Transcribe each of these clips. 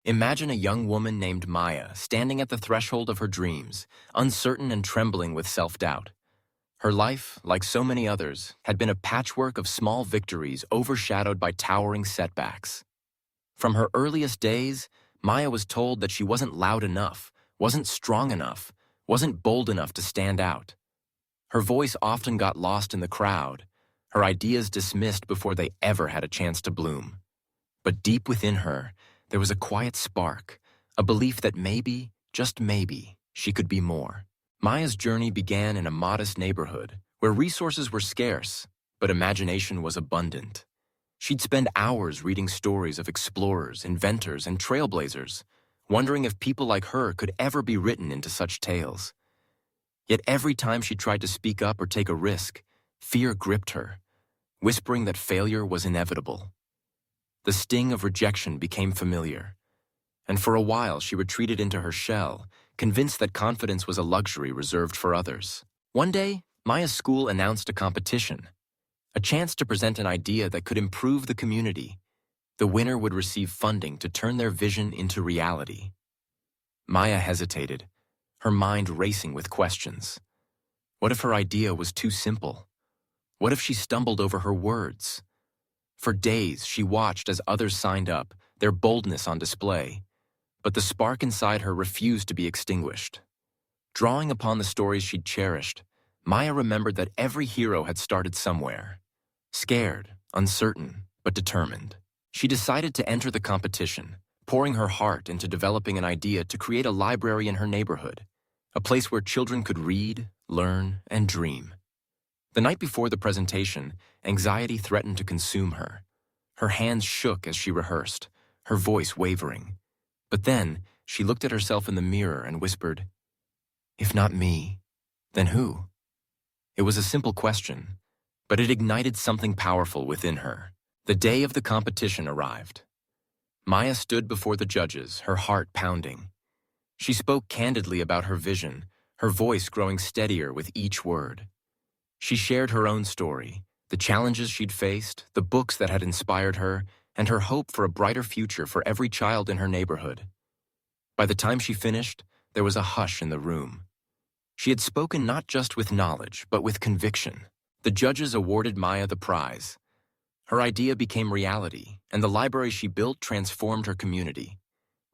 Imagine a young woman named Maya standing at the threshold of her dreams, uncertain and trembling with self-doubt. Her life, like so many others, had been a patchwork of small victories overshadowed by towering setbacks. From her earliest days, Maya was told that she wasn't loud enough, wasn't strong enough, wasn't bold enough to stand out. Her voice often got lost in the crowd, her ideas dismissed before they ever had a chance to bloom. But deep within her, there was a quiet spark, a belief that maybe, just maybe, she could be more. Maya's journey began in a modest neighborhood where resources were scarce, but imagination was abundant. She'd spend hours reading stories of explorers, inventors, and trailblazers, wondering if people like her could ever be written into such tales. Yet every time she tried to speak up or take a risk, fear gripped her, whispering that failure was inevitable. The sting of rejection became familiar, and for a while she retreated into her shell, convinced that confidence was a luxury reserved for others. One day, Maya's school announced a competition, a chance to present an idea that could improve the community. The winner would receive funding to turn their vision into reality. Maya hesitated, her mind racing with questions. What if her idea was too simple? What if she stumbled over her words? For days, she watched as others signed up, their boldness on display. But the spark inside her refused to be extinguished. Drawing upon the stories she'd cherished, Maya remembered that every hero had started somewhere. Scared, uncertain, but determined. She decided to enter the competition, pouring her heart into developing an idea to create a library in her neighborhood, a place where children could read, learn, and dream. The night before the presentation, anxiety threatened to consume her. Her hands shook as she rehearsed, her voice wavering. But then, she looked at herself in the mirror and whispered, "If not me, then who?" It was a simple question, but it ignited something powerful within her. The day of the competition arrived. Maya stood before the judges, her heart pounding. She spoke candidly about her vision, her voice growing steadier with each word. She shared her own story, the challenges she'd faced, the books that had inspired her, and her hope for a brighter future for every child in her neighborhood. By the time she finished, there was a hush in the room. She had spoken not just with knowledge, but with conviction. The judges awarded Maya the prize. Her idea became reality, and the library she built transformed her community.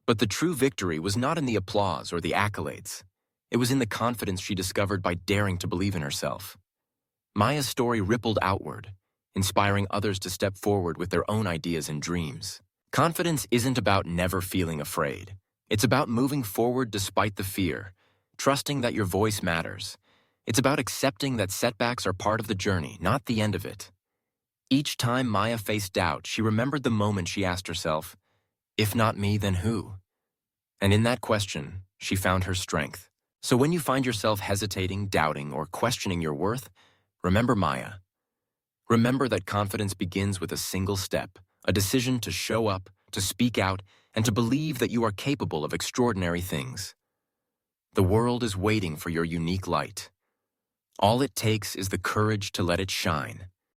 But the true victory was not in the applause or the accolades. It was in the confidence she discovered by daring to believe in herself. Maya's story rippled outward, inspiring others to step forward with their own ideas and dreams. Confidence isn't about never feeling afraid. It's about moving forward despite the fear, trusting that your voice matters. It's about accepting that setbacks are part of the journey, not the end of it. Each time Maya faced doubt, she remembered the moment she asked herself, "If not me, then who?" And in that question, she found her strength. So when you find yourself hesitating, doubting, or questioning your worth, remember Maya. Remember that confidence begins with a single step, a decision to show up, to speak out, and to believe that you are capable of extraordinary things. The world is waiting for your unique light. All it takes is the courage to let it shine.